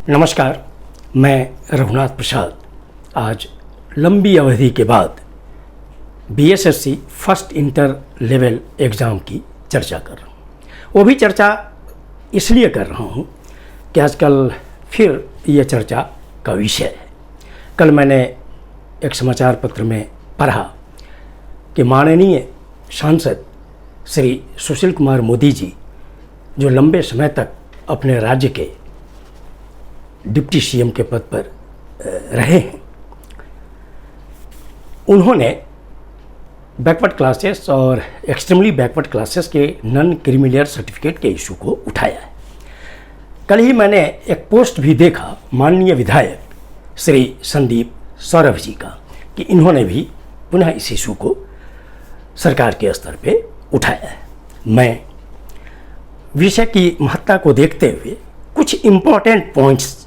नमस्कार, मैं रघुनाथ प्रसाद आज लंबी अवधि के बाद BSSC first inter level exam की चर्चा कर रहा हूँ। वो भी चर्चा इसलिए कर रहा हूँ कि आजकल फिर ये चर्चा का विषय है। कल मैंने एक समाचार पत्र में पढ़ा कि माननीय सांसद श्री सुशील कुमार मोदी जी, जो लंबे समय तक अपने राज्य के डिप्टी सीएम के पद पर रहे हैं, उन्होंने बैकवर्ड क्लासेस और एक्सट्रीमली बैकवर्ड क्लासेस के नॉन क्रीमिलियर सर्टिफिकेट के इशू को उठाया है। कल ही मैंने एक पोस्ट भी देखा माननीय विधायक श्री संदीप सौरभ जी का कि इन्होंने भी पुनः इस इशू को सरकार के स्तर पे उठाया है। मैं विषय की महत्ता को देखते हुए कुछ इम्पोर्टेंट पॉइंट्स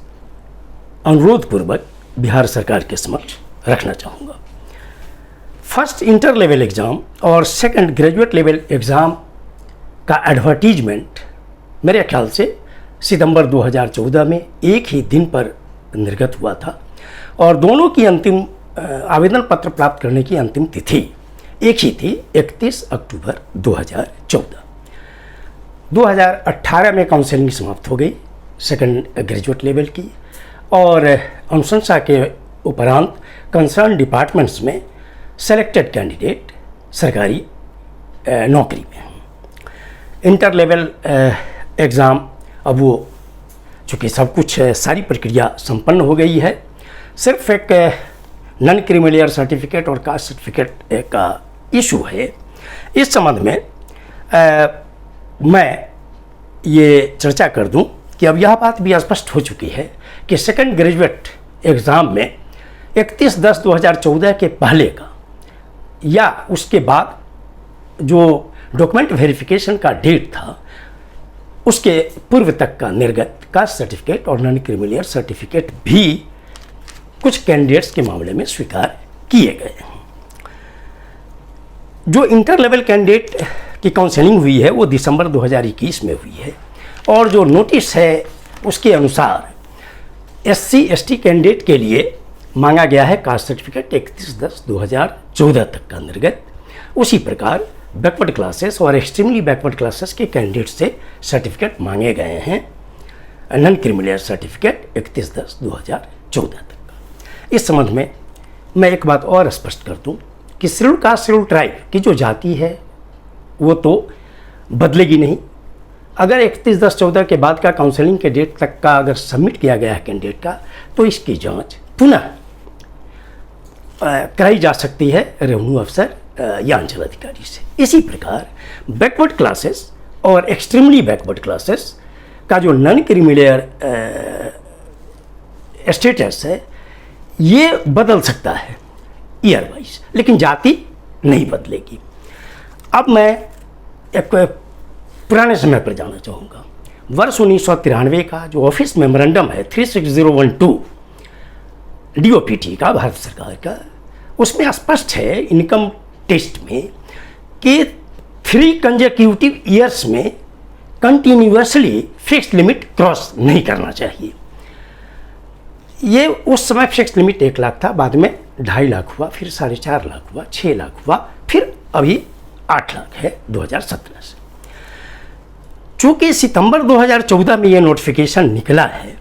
अनुरोधपूर्वक बिहार सरकार के समक्ष रखना चाहूँगा। फर्स्ट इंटर लेवल एग्ज़ाम और सेकंड ग्रेजुएट लेवल एग्ज़ाम का एडवर्टीजमेंट मेरे ख्याल से सितंबर 2014 में एक ही दिन पर निर्गत हुआ था और दोनों की अंतिम आवेदन पत्र प्राप्त करने की अंतिम तिथि एक ही थी, 31 अक्टूबर 2014। 2018 में काउंसलिंग समाप्त हो गई सेकंड ग्रेजुएट लेवल की और अनुशंसा के उपरांत कंसर्न डिपार्टमेंट्स में सेलेक्टेड कैंडिडेट सरकारी नौकरी में हैं। इंटर लेवल एग्ज़ाम अब वो चूँकि सब कुछ सारी प्रक्रिया संपन्न हो गई है, सिर्फ एक नॉन क्रीमिलियर सर्टिफिकेट और कास्ट सर्टिफिकेट का इशू है। इस संबंध में मैं ये चर्चा कर दूं कि अब यह बात भी स्पष्ट हो चुकी है कि सेकंड ग्रेजुएट एग्ज़ाम में 31/10/2014 के पहले का या उसके बाद जो डॉक्यूमेंट वेरिफिकेशन का डेट था उसके पूर्व तक का निर्गत कास्ट सर्टिफिकेट और नॉन क्रीमिलियर सर्टिफिकेट भी कुछ कैंडिडेट्स के मामले में स्वीकार किए गए हैं। जो इंटर लेवल कैंडिडेट की काउंसलिंग हुई है वो दिसंबर 2021 में हुई है और जो नोटिस है उसके अनुसार SC/ST कैंडिडेट के लिए मांगा गया है कास्ट सर्टिफिकेट 31/10/2014 तक का निर्गत। उसी प्रकार बैकवर्ड क्लासेस और एक्सट्रीमली बैकवर्ड क्लासेस के कैंडिडेट से सर्टिफिकेट मांगे गए हैं नॉन क्रीमिलियर सर्टिफिकेट 31/10/2014 तक का। इस संबंध में मैं एक बात और स्पष्ट कर दूं कि शेड्यूल कास्ट शेड्यूल ट्राइब की जो जाति है वो तो बदलेगी नहीं। अगर 31/10/14 के बाद का काउंसलिंग के डेट तक का अगर सबमिट किया गया है कैंडिडेट का तो इसकी जांच पुनः कराई जा सकती है रेवेन्यू अफसर या अंचल अधिकारी से। इसी प्रकार बैकवर्ड क्लासेस और एक्सट्रीमली बैकवर्ड क्लासेस का जो नॉन क्रीमिलियर स्टेटस है ये बदल सकता है ईयर वाइज, लेकिन जाति नहीं बदलेगी। अब मैं एक पुराने समय पर जाना चाहूँगा। वर्ष 1993 का जो ऑफिस मेमोरेंडम है 36012 DOPT का, भारत सरकार का, उसमें स्पष्ट है इनकम टेस्ट में कि 3 कंसेक्यूटिव ईयर्स में कंटिन्यूअसली फिक्स्ड लिमिट क्रॉस नहीं करना चाहिए। ये उस समय फिक्स्ड लिमिट 1 लाख था, बाद में 2.5 लाख हुआ, फिर 4.5 लाख हुआ, 6 लाख हुआ, फिर अभी 8 लाख है 2017 से। चूँकि सितंबर 2014 में ये नोटिफिकेशन निकला है,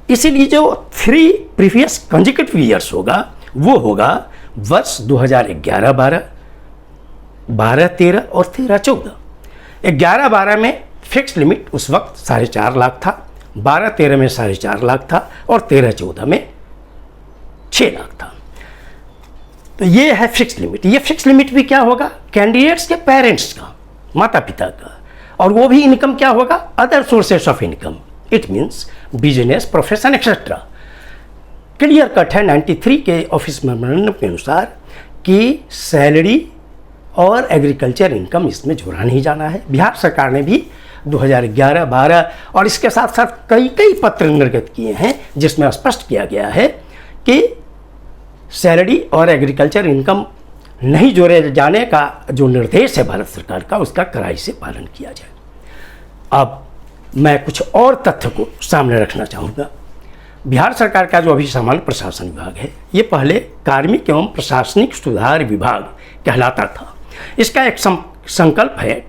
इसीलिए जो 3 प्रीवियस कंसेक्यूटिव ईयर्स होगा वो होगा वर्ष 2011-12, 12-13 और 13-14। 11-12 में फिक्स लिमिट उस वक्त 4.5 लाख था, 12-13 में 4.5 लाख था और 13-14 में 6 लाख था। तो ये है फिक्स लिमिट। ये फिक्स लिमिट भी क्या होगा? कैंडिडेट्स के पेरेंट्स का, माता पिता का, और वो भी इनकम क्या होगा? Other sources of income, it means business, profession etcetera. Clear cut है 93 के ऑफिस मेमोरेंडम के अनुसार कि सैलरी और एग्रीकल्चर इनकम इसमें जोड़ा नहीं जाना है। बिहार सरकार ने भी 2011-12 और इसके साथ साथ कई पत्र निर्गत किए हैं जिसमें स्पष्ट किया गया है कि सैलरी और एग्रीकल्चर इनकम नहीं जोड़े जाने का जो निर्देश है भारत सरकार का, उसका कड़ाई से पालन किया जाए। अब मैं कुछ और तथ्य को सामने रखना चाहूँगा। बिहार सरकार का जो अभी सामान्य प्रशासन विभाग है, ये पहले कार्मिक एवं प्रशासनिक सुधार विभाग कहलाता था। इसका एक संकल्प है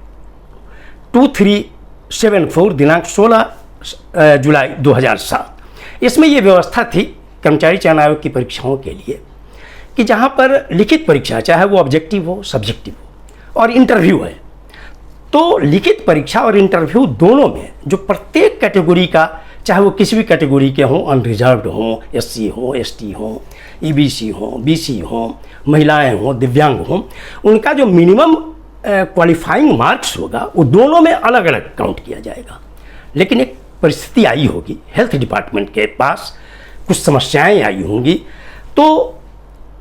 2374 दिनांक 16 जुलाई 2007। इसमें ये व्यवस्था थी कर्मचारी चयन आयोग की परीक्षाओं के लिए कि जहाँ पर लिखित परीक्षा, चाहे वो ऑब्जेक्टिव हो, सब्जेक्टिव हो, और इंटरव्यू है, तो लिखित परीक्षा और इंटरव्यू दोनों में जो प्रत्येक कैटेगरी का, चाहे वो किसी भी कैटेगरी के हों, अनरिजर्व्ड हों, एससी हों, एसटी हों, ईबीसी हों, बीसी हों, महिलाएं हों, दिव्यांग हों, उनका जो मिनिमम क्वालिफाइंग मार्क्स होगा वो दोनों में अलग अलग काउंट किया जाएगा। लेकिन एक परिस्थिति आई होगी, हेल्थ डिपार्टमेंट के पास कुछ समस्याएं आई होंगी, तो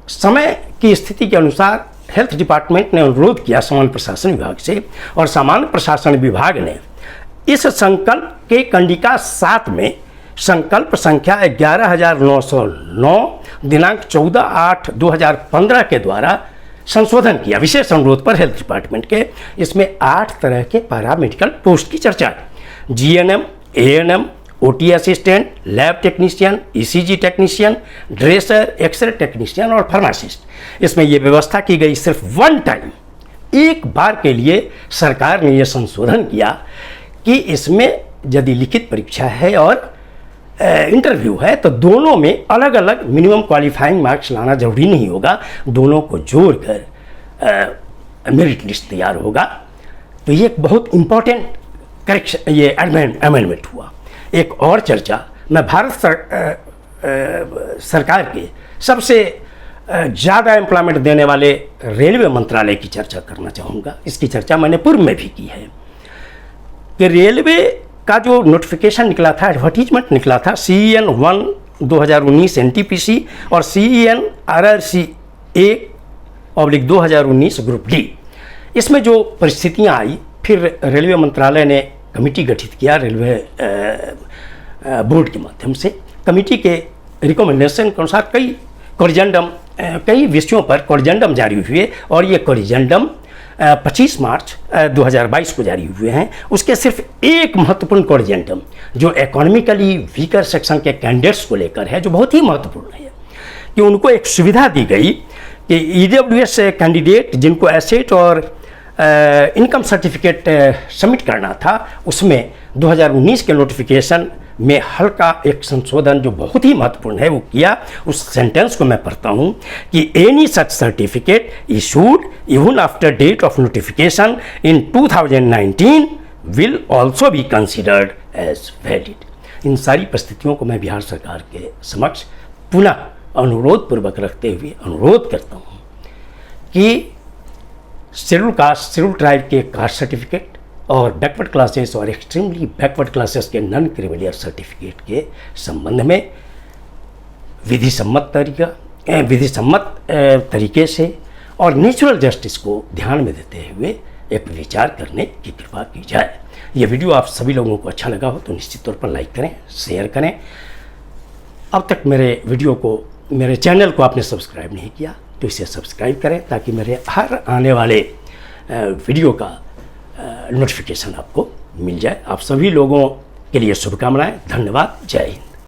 समय की स्थिति के अनुसार हेल्थ डिपार्टमेंट ने अनुरोध किया सामान्य प्रशासन विभाग से, और सामान्य प्रशासन विभाग ने इस संकल्प के कंडिका 7 में संकल्प संख्या 11,909 दिनांक 14/8/2015 के द्वारा संशोधन किया, विशेष अनुरोध पर हेल्थ डिपार्टमेंट के। इसमें 8 तरह के पैरामेडिकल पोस्ट की चर्चा है: GNM, ANM, OT assistant, lab technician, ECG technician, dresser, X ray technician और फार्मासिस्ट। इसमें यह व्यवस्था की गई सिर्फ वन टाइम, एक बार के लिए सरकार ने यह संशोधन किया कि इसमें यदि लिखित परीक्षा है और इंटरव्यू है तो दोनों में अलग अलग मिनिमम क्वालिफाइंग मार्क्स लाना जरूरी नहीं होगा, दोनों को जोड़कर मेरिट लिस्ट तैयार होगा। तो ये एक बहुत इम्पॉर्टेंट करेक्शन, ये अमेंडमेंट हुआ। एक और चर्चा मैं भारत सरकार के सबसे ज़्यादा एम्प्लॉयमेंट देने वाले रेलवे मंत्रालय की चर्चा करना चाहूँगा। इसकी चर्चा मैंने पूर्व में भी की है कि रेलवे का जो नोटिफिकेशन निकला था, एडवर्टीजमेंट निकला था, CEN 1 2019 NTPC और CEN RRC 1/2019 ग्रुप डी। इसमें जो परिस्थितियां आई, फिर रेलवे मंत्रालय ने कमेटी गठित किया रेलवे बोर्ड के माध्यम से। कमेटी के रिकमेंडेशन के अनुसार कई विषयों पर कोरिजेंडम जारी हुए, और ये कोरिजेंडम 25 मार्च 2022 को जारी हुए हैं। उसके सिर्फ एक महत्वपूर्ण कोरिजेंडम जो इकोनॉमिकली वीकर सेक्शन के कैंडिडेट्स को लेकर है, जो बहुत ही महत्वपूर्ण है, कि उनको एक सुविधा दी गई कि EWS कैंडिडेट जिनको एसेट और इनकम सर्टिफिकेट सबमिट करना था, उसमें 2019 के नोटिफिकेशन में हल्का एक संशोधन जो बहुत ही महत्वपूर्ण है वो किया। उस सेंटेंस को मैं पढ़ता हूँ कि any such certificate issued even after date of notification in 2019 will also be considered as valid. इन सारी परिस्थितियों को मैं बिहार सरकार के समक्ष पुनः अनुरोध पूर्वक रखते हुए अनुरोध करता हूँ कि शेड्यूल कास्ट, शेड्यूल ट्राइब के कास्ट सर्टिफिकेट और बैकवर्ड क्लासेस और एक्सट्रीमली बैकवर्ड क्लासेस के नॉन क्रिमिलियर सर्टिफिकेट के संबंध में विधि सम्मत तरीके से और नेचुरल जस्टिस को ध्यान में देते हुए एक विचार करने की कृपा की जाए। ये वीडियो आप सभी लोगों को अच्छा लगा हो तो निश्चित तौर पर लाइक करें, शेयर करें। अब तक मेरे चैनल को आपने सब्सक्राइब नहीं किया तो इसे सब्सक्राइब करें, ताकि मेरे हर आने वाले वीडियो का नोटिफिकेशन आपको मिल जाए। आप सभी लोगों के लिए शुभकामनाएं। धन्यवाद। जय हिंद।